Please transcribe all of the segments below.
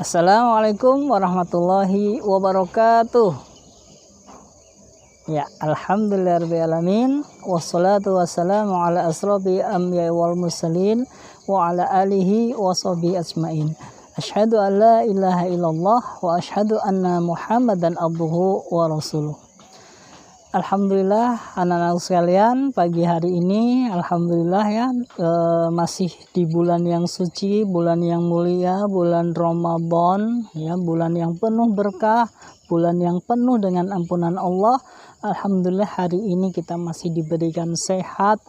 Assalamualaikum warahmatullahi wabarakatuh. Ya, alhamdulillahirrahmanirrahim. Wassalatu wassalamu ala asrofi anbiya wal mursalin wa ala alihi wa sahbihi ajmain. Asyhadu an la ilaha illallah wa asyhadu anna Muhammadan abduhu wa rasuluh. Alhamdulillah anak-anak sekalian, pagi hari ini alhamdulillah ya masih di bulan yang suci, bulan yang mulia, bulan Ramadan ya, bulan yang penuh berkah, bulan yang penuh dengan ampunan Allah. Alhamdulillah hari ini kita masih diberikan sehat,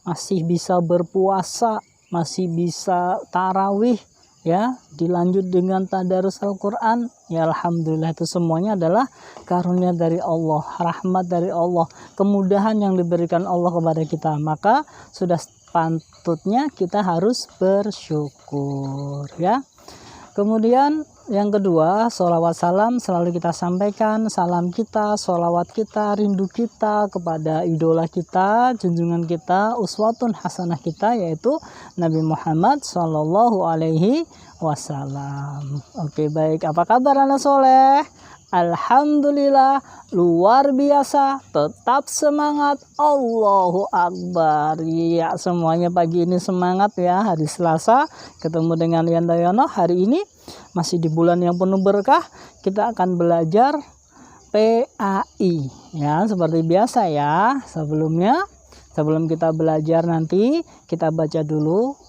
masih bisa berpuasa, masih bisa tarawih ya, dilanjut dengan tadarus Al-Quran ya. Alhamdulillah, itu semuanya adalah karunia dari Allah, rahmat dari Allah, kemudahan yang diberikan Allah kepada kita. Maka sudah pantutnya kita harus bersyukur ya. Kemudian yang kedua, sholawat salam selalu kita sampaikan, salam kita, sholawat kita, rindu kita kepada idola kita, junjungan kita, uswatun hasanah kita, yaitu Nabi Muhammad Sallallahu Alaihi Wasallam. Oke, baik, apa kabar anak soleh? Alhamdulillah, luar biasa, tetap semangat, Allahu Akbar. Ya, semuanya pagi ini semangat ya, hari Selasa ketemu dengan Yandayono. Hari ini masih di bulan yang penuh berkah, kita akan belajar PAI ya, seperti biasa ya. Sebelum kita belajar nanti, kita baca dulu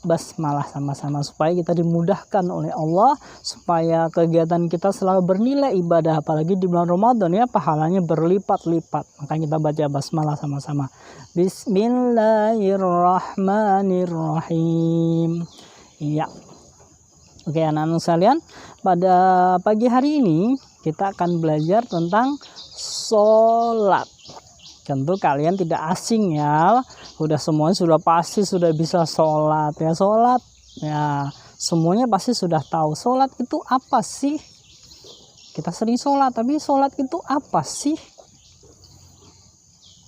basmalah sama-sama supaya kita dimudahkan oleh Allah, supaya kegiatan kita selalu bernilai ibadah, apalagi di bulan Ramadan ya, pahalanya berlipat-lipat. Maka kita baca basmalah sama-sama. Bismillahirrahmanirrahim. Iya. Oke anak-anak sekalian, pada pagi hari ini kita akan belajar tentang sholat. Tentu kalian tidak asing ya, semuanya sudah pasti sudah bisa sholat ya. Sholat ya, semuanya pasti sudah tahu sholat itu apa sih. Kita sering sholat, tapi sholat itu apa sih?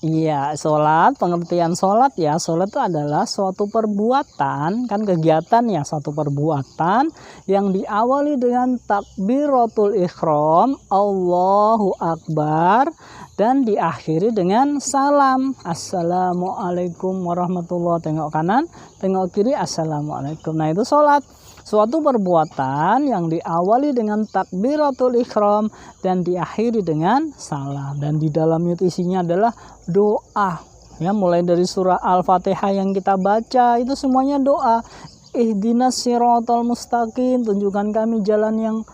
Iya, sholat, pengertian sholat ya, sholat itu adalah suatu perbuatan, kan kegiatan ya, suatu perbuatan yang diawali dengan takbiratul ihram, Allahu Akbar, dan diakhiri dengan salam, Assalamualaikum warahmatullahi wabarakatuh. Tengok kanan, tengok kiri, Assalamualaikum. Nah itu sholat. Suatu perbuatan yang diawali dengan takbiratul ihram dan diakhiri dengan salam. Dan di dalamnya itu isinya adalah doa. Ya, mulai dari surah Al-Fatihah yang kita baca itu semuanya doa. Ihdinas siratal mustaqim, tunjukkan kami jalan yang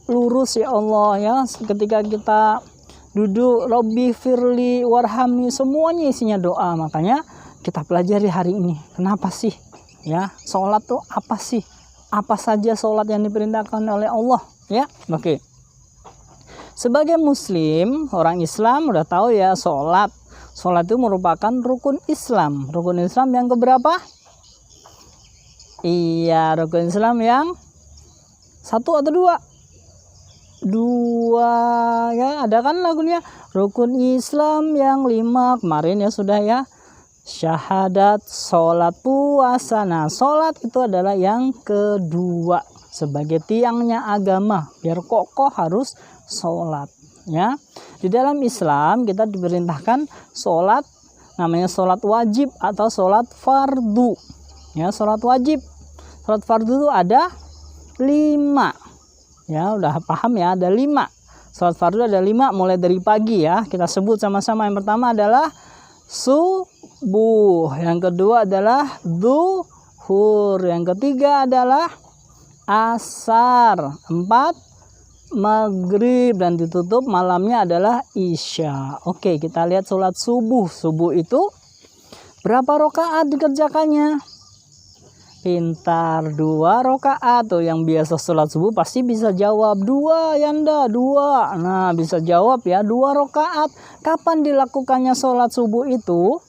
lurus ya Allah ya. Ketika kita duduk, Rabbi firli warhamni, semuanya isinya doa. Makanya kita pelajari hari ini. Kenapa sih? Ya, sholat tuh apa sih? Apa saja sholat yang diperintahkan oleh Allah ya. Oke. Sebagai muslim, orang Islam udah tahu ya, sholat itu merupakan rukun Islam. Rukun Islam yang keberapa? Iya, rukun Islam yang satu atau dua? Dua ya, ada kan lagunya rukun Islam yang 5 kemarin ya, sudah ya. Syahadat, sholat, puasa. Nah, sholat itu adalah yang kedua sebagai tiangnya agama. Biar kokoh harus sholat ya. Di dalam Islam kita diperintahkan sholat, namanya sholat wajib atau sholat fardu ya. Sholat wajib, sholat fardu itu ada 5 ya, udah paham ya, ada 5. Sholat fardu ada 5 mulai dari pagi ya. Kita sebut sama-sama. Yang pertama adalah subuh, yang kedua adalah zuhur, yang ketiga adalah asar, 4 maghrib, dan ditutup malamnya adalah isya. Oke, kita lihat sholat subuh. Subuh itu berapa rakaat dikerjakannya? Pintar, 2 rakaat. Tuh yang biasa sholat subuh pasti bisa jawab 2 Yanda, 2. Nah bisa jawab ya, 2 rakaat. Kapan dilakukannya sholat subuh itu?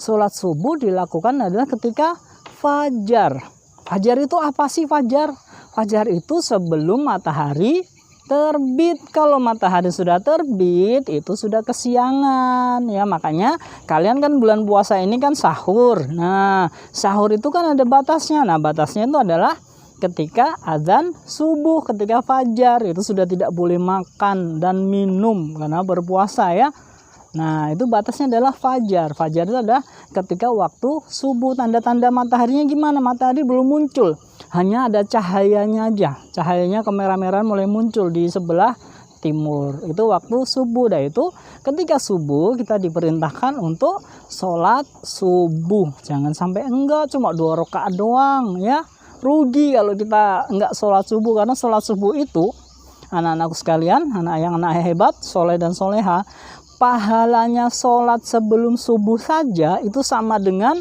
Sholat subuh dilakukan adalah ketika fajar. Fajar itu apa sih fajar? Fajar itu sebelum matahari terbit. Kalau matahari sudah terbit itu sudah kesiangan ya. Makanya kalian kan bulan puasa ini kan sahur. Nah sahur itu kan ada batasnya. Nah batasnya itu adalah ketika azan subuh, ketika fajar itu sudah tidak boleh makan dan minum karena berpuasa ya. Nah, itu batasnya adalah fajar. Fajar itu adalah ketika waktu subuh. Tanda-tanda mataharinya gimana? Matahari belum muncul. Hanya ada cahayanya aja. Cahayanya kemerah-merahan mulai muncul di sebelah timur. Itu waktu subuh. Dan itu ketika subuh kita diperintahkan untuk sholat subuh. Jangan sampai enggak, cuma 2 rakaat doang ya. Rugi kalau kita enggak sholat subuh. Karena sholat subuh itu, anak-anakku sekalian, anak hebat, soleh dan soleha, pahalanya sholat sebelum subuh saja itu sama dengan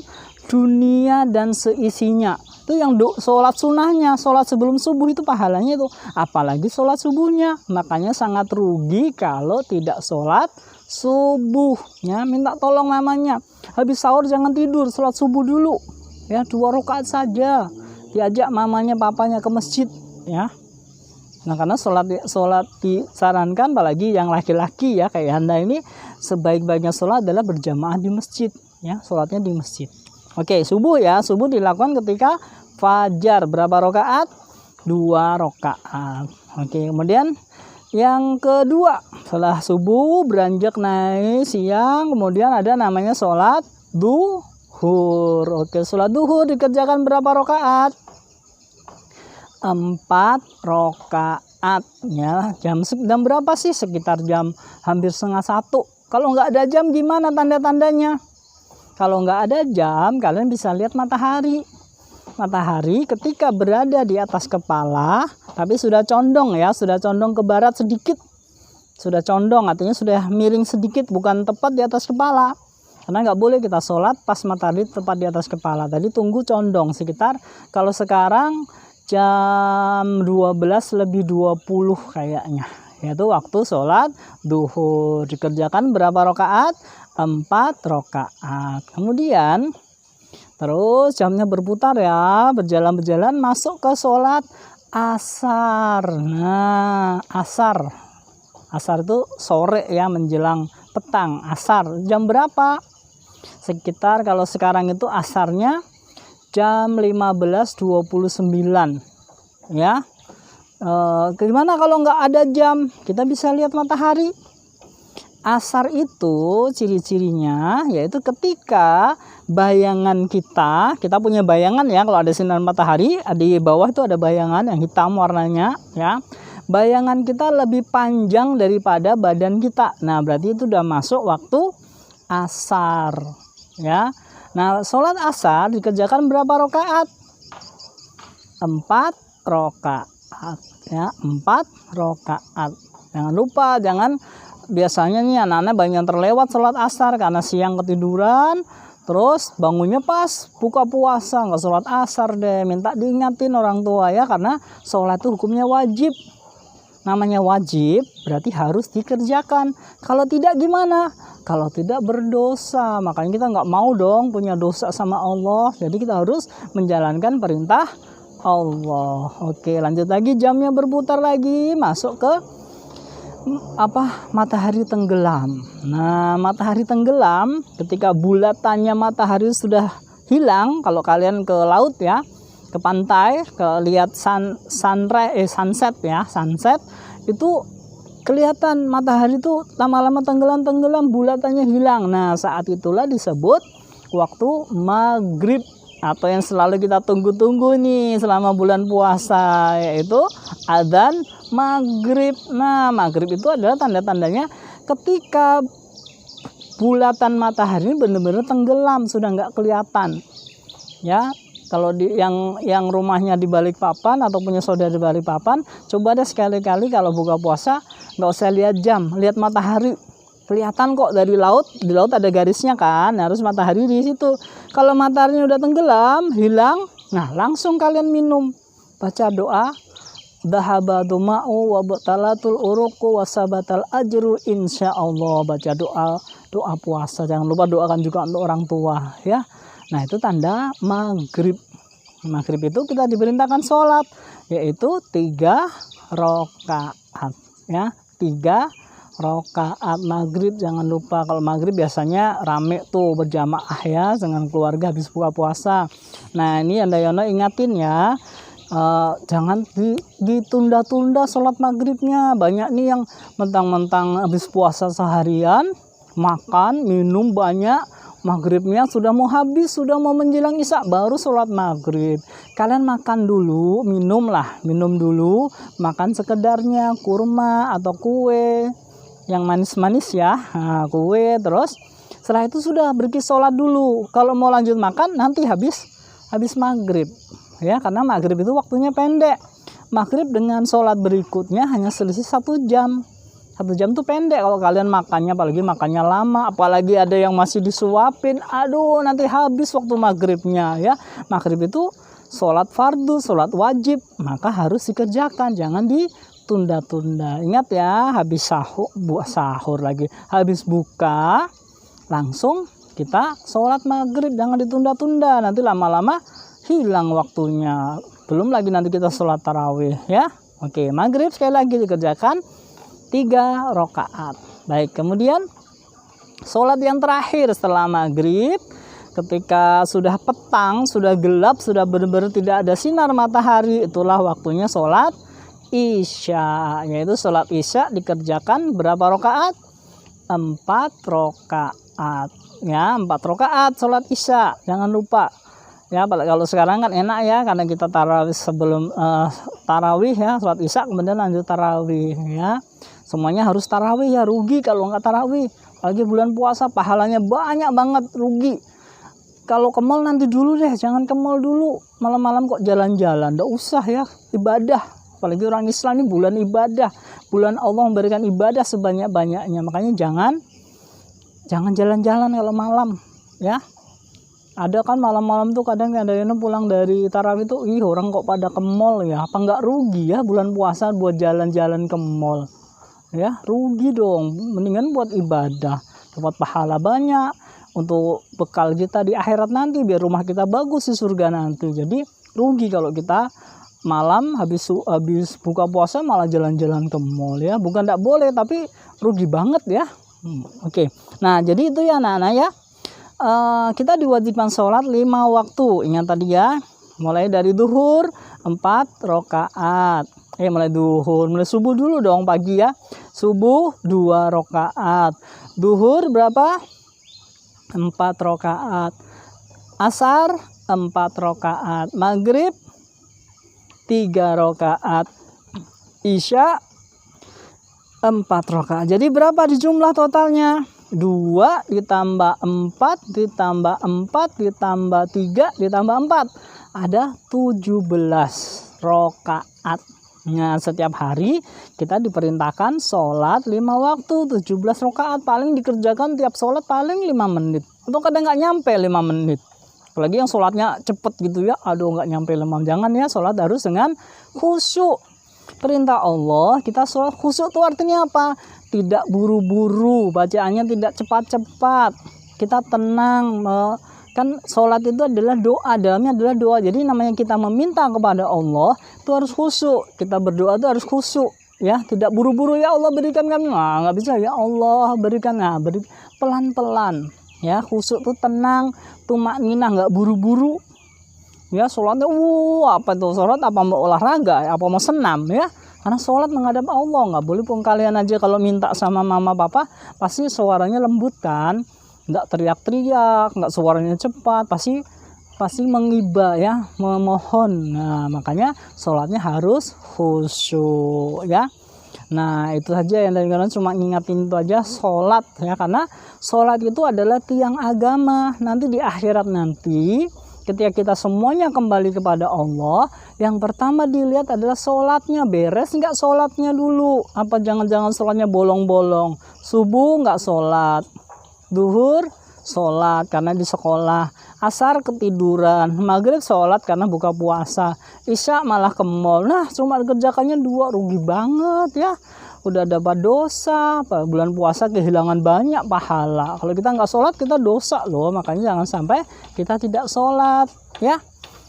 dunia dan seisinya. Itu yang sholat sunnahnya, sholat sebelum subuh itu pahalanya itu, apalagi sholat subuhnya. Makanya sangat rugi kalau tidak sholat subuhnya. Minta tolong mamanya, habis sahur jangan tidur, sholat subuh dulu ya, 2 rakaat saja. Diajak mamanya papanya ke masjid ya. Nah, karena sholat disarankan, apalagi yang laki-laki ya kayak Anda ini, sebaik-baiknya sholat adalah berjamaah di masjid ya, sholatnya di masjid. Oke, subuh ya, subuh dilakukan ketika fajar. Berapa rakaat? 2 rakaat. Oke, kemudian yang kedua, setelah subuh beranjak naik siang, kemudian ada namanya sholat duhur. Oke, sholat duhur dikerjakan berapa rakaat? 4 rakaat ya. Jam berapa sih? Sekitar jam hampir 12:30. Kalau nggak ada jam gimana tanda-tandanya? Kalau nggak ada jam, kalian bisa lihat matahari. Matahari ketika berada di atas kepala, tapi sudah condong ya, sudah condong ke barat sedikit. Sudah condong, artinya sudah miring sedikit, bukan tepat di atas kepala. Karena nggak boleh kita sholat pas matahari tepat di atas kepala. Tadi tunggu condong sekitar, kalau sekarang jam 12:20 kayaknya, yaitu waktu sholat duhur. Dikerjakan berapa rakaat? 4 rakaat. Kemudian terus jamnya berputar ya, berjalan masuk ke sholat asar. Nah, asar itu sore ya, menjelang petang. Asar jam berapa? Sekitar kalau sekarang itu asarnya jam 15:29 ya. Gimana kalau nggak ada jam? Kita bisa lihat matahari. Asar itu ciri-cirinya yaitu ketika bayangan kita punya bayangan ya, kalau ada sinar matahari di bawah itu ada bayangan yang hitam warnanya ya. Bayangan kita lebih panjang daripada badan kita. Nah, berarti itu udah masuk waktu asar ya. Nah, sholat asar dikerjakan berapa rakaat? 4 rakaat ya, 4 rakaat. Jangan lupa, biasanya nih anak-anak banyak yang terlewat sholat asar karena siang ketiduran, terus bangunnya pas buka puasa, nggak sholat asar deh. Minta diingatin orang tua ya, karena sholat itu hukumnya wajib. Namanya wajib berarti harus dikerjakan. Kalau tidak gimana? Kalau tidak berdosa. Makanya kita nggak mau dong punya dosa sama Allah. Jadi kita harus menjalankan perintah Allah. Oke, lanjut lagi, jamnya berputar lagi, masuk ke matahari tenggelam. Nah, matahari tenggelam ketika bulatannya matahari sudah hilang. Kalau kalian ke laut ya, ke pantai, lihat sunset ya, sunset itu kelihatan matahari itu lama-lama tenggelam, bulatannya hilang. Nah, saat itulah disebut waktu maghrib, atau yang selalu kita tunggu-tunggu nih selama bulan puasa, yaitu adzan maghrib. Nah, maghrib itu adalah tanda-tandanya ketika bulatan matahari benar-benar tenggelam, sudah nggak kelihatan ya. Kalau yang rumahnya di Balikpapan atau punya saudara di Balikpapan, coba deh sekali-kali kalau buka puasa nggak usah lihat jam, lihat matahari. Kelihatan kok dari laut. Di laut ada garisnya kan, harus matahari di situ. Kalau mataharinya udah tenggelam, hilang, nah langsung kalian minum, baca doa, dhahabatu ma'u wa batalatul uruqu wa sabatal ajru insyaallah. Baca doa puasa. Jangan lupa doakan juga untuk orang tua ya. Nah, itu tanda maghrib. Maghrib itu kita diperintahkan sholat, yaitu 3 rakaat ya, 3 rakaat maghrib. Jangan lupa, kalau maghrib biasanya rame tuh berjamaah ya dengan keluarga habis buka puasa. Nah, ini Anda Yono ingatin ya, Jangan ditunda-tunda sholat maghribnya. Banyak nih yang mentang-mentang habis puasa seharian, makan, minum banyak, maghribnya sudah mau habis, sudah mau menjelang isya, baru sholat maghrib. Kalian makan dulu, minum dulu, makan sekedarnya, kurma atau kue, yang manis-manis ya, kue. Terus setelah itu sudah pergi sholat dulu. Kalau mau lanjut makan, nanti habis maghrib. Ya, karena maghrib itu waktunya pendek. Maghrib dengan sholat berikutnya hanya selisih 1 jam. 1 jam tuh pendek kalau kalian makannya, apalagi makannya lama, apalagi ada yang masih disuapin. Aduh, nanti habis waktu maghribnya ya. Maghrib itu sholat fardu, sholat wajib, maka harus dikerjakan, jangan ditunda-tunda. Ingat ya, habis sahur lagi, habis buka langsung kita sholat maghrib, jangan ditunda-tunda, nanti lama-lama hilang waktunya. Belum lagi nanti kita sholat tarawih ya. Oke, maghrib sekali lagi dikerjakan 3 rakaat. Baik, kemudian sholat yang terakhir setelah maghrib, ketika sudah petang, sudah gelap, sudah benar-benar tidak ada sinar matahari, itulah waktunya sholat isya. Yaitu sholat isya dikerjakan berapa rakaat? 4 rakaat ya, 4 rakaat sholat isya, jangan lupa. Ya, kalau sekarang kan enak ya, karena kita tarawih sebelum tarawih ya, sholat isya kemudian lanjut tarawih ya. Semuanya harus tarawih ya, rugi kalau nggak tarawih. Apalagi bulan puasa, pahalanya banyak banget, rugi. Kalau ke mall nanti dulu deh, jangan ke mall dulu. Malam-malam kok jalan-jalan, nggak usah ya, ibadah. Apalagi orang Islam ini bulan ibadah, bulan Allah memberikan ibadah sebanyak-banyaknya. Makanya jangan jalan-jalan kalau malam ya. Ada kan malam-malam tuh kadang ada yang pulang dari tarawih tuh, orang kok pada ke mall ya, apa nggak rugi ya bulan puasa buat jalan-jalan ke mall ya? Rugi dong, mendingan buat ibadah, dapat pahala banyak untuk bekal kita di akhirat nanti, biar rumah kita bagus di surga nanti. Jadi rugi kalau kita malam habis buka puasa malah jalan-jalan ke mall ya. Bukan nggak boleh, tapi rugi banget ya. Oke. Nah, jadi itu ya anak-anak ya. Kita diwajibkan sholat 5 waktu. Ingat tadi ya, mulai dari duhur 4 rakaat. Mulai subuh dulu dong, pagi ya. Subuh 2 rakaat. Duhur berapa? 4 rakaat. Asar 4 rakaat. Maghrib 3 rakaat. Isya 4 rakaat. Jadi berapa di jumlah totalnya? 2 ditambah 4 ditambah 4 ditambah 3 ditambah 4. Ada 17 rakaat. Nah, setiap hari kita diperintahkan sholat 5 waktu, 17 rakaat. Paling dikerjakan tiap sholat paling 5 menit. Atau kadang nggak nyampe 5 menit. Apalagi yang sholatnya cepet gitu ya. Aduh, nggak nyampe 5. Jangan ya, sholat harus dengan khusyuk. Perintah Allah, kita sholat khusyuk itu artinya apa? Tidak buru-buru, bacaannya tidak cepat-cepat. Kita tenang. Kan sholat itu adalah doa, dalamnya adalah doa. Jadi namanya kita meminta kepada Allah itu harus khusyuk. Kita berdoa itu harus khusyuk ya, tidak buru-buru. Ya Allah berikan kami, nggak bisa. Ya Allah berikan, pelan-pelan ya. Khusyuk itu tenang, tumakninah, nggak buru-buru ya. Sholatnya apa tuh sholat? Apa mau olahraga? Apa mau senam ya? Karena sholat menghadap Allah, nggak boleh. Pun kalian aja kalau minta sama mama papa pasti suaranya lembut kan, nggak teriak-teriak, nggak suaranya cepat, pasti mengibah ya, memohon. Nah, makanya sholatnya harus khusyuk ya. Nah, itu saja yang dari kalian, cuma ngingatin itu aja, sholat ya, karena sholat itu adalah tiang agama. Nanti di akhirat nanti ketika kita semuanya kembali kepada Allah, yang pertama dilihat adalah sholatnya. Beres nggak sholatnya dulu? Apa jangan-jangan sholatnya bolong-bolong? Subuh nggak sholat, duhur sholat karena di sekolah, asar ketiduran, maghrib sholat karena buka puasa, isya malah ke mall. Nah, cuma kerjakannya 2, rugi banget ya. Udah dapat dosa, bulan puasa kehilangan banyak pahala. Kalau kita nggak sholat kita dosa loh. Makanya jangan sampai kita tidak sholat ya.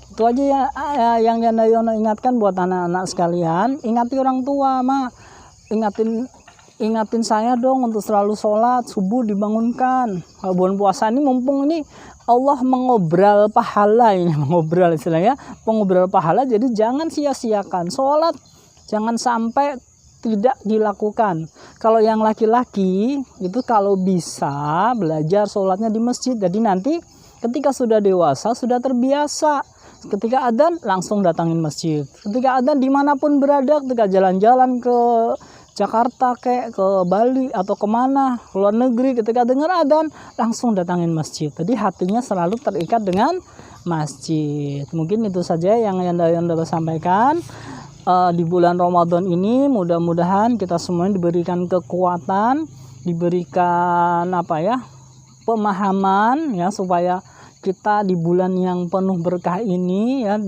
Itu aja ya, yang Yanda Yono ingatkan buat anak-anak sekalian. Ingati orang tua, ingatin ingatin saya dong untuk selalu sholat subuh dibangunkan. Kalau bulan puasa ini mumpung ini Allah mengobral pahala ini, mengobral istilahnya, pengobral pahala. Jadi jangan sia-siakan sholat, jangan sampai tidak dilakukan. Kalau yang laki-laki itu kalau bisa belajar sholatnya di masjid. Jadi nanti ketika sudah dewasa, sudah terbiasa, ketika adzan langsung datangin masjid. Ketika adzan dimanapun berada, ketika jalan-jalan ke Jakarta ke Bali atau kemana luar negeri, ketika dengar adzan langsung datangin masjid. Jadi hatinya selalu terikat dengan masjid. Mungkin itu saja yang dapat sampaikan di bulan Ramadan ini. Mudah-mudahan kita semua diberikan kekuatan, diberikan pemahaman ya, supaya kita di bulan yang penuh berkah ini ya,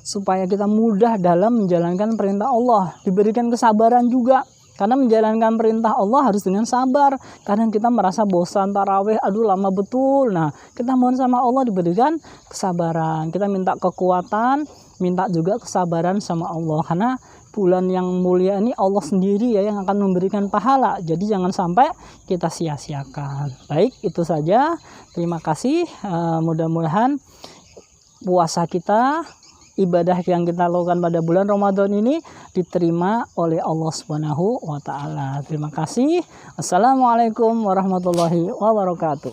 supaya kita mudah dalam menjalankan perintah Allah, diberikan kesabaran juga, karena menjalankan perintah Allah harus dengan sabar. Kadang kita merasa bosan tarawih, aduh lama betul. Nah, kita mohon sama Allah diberikan kesabaran, kita minta kekuatan, minta juga kesabaran sama Allah, karena bulan yang mulia ini Allah sendiri ya yang akan memberikan pahala. Jadi jangan sampai kita sia-siakan. Baik, itu saja. Terima kasih. Mudah-mudahan puasa kita, ibadah yang kita lakukan pada bulan Ramadan ini diterima oleh Allah Subhanahu wa taala. Terima kasih. Assalamualaikum warahmatullahi wabarakatuh.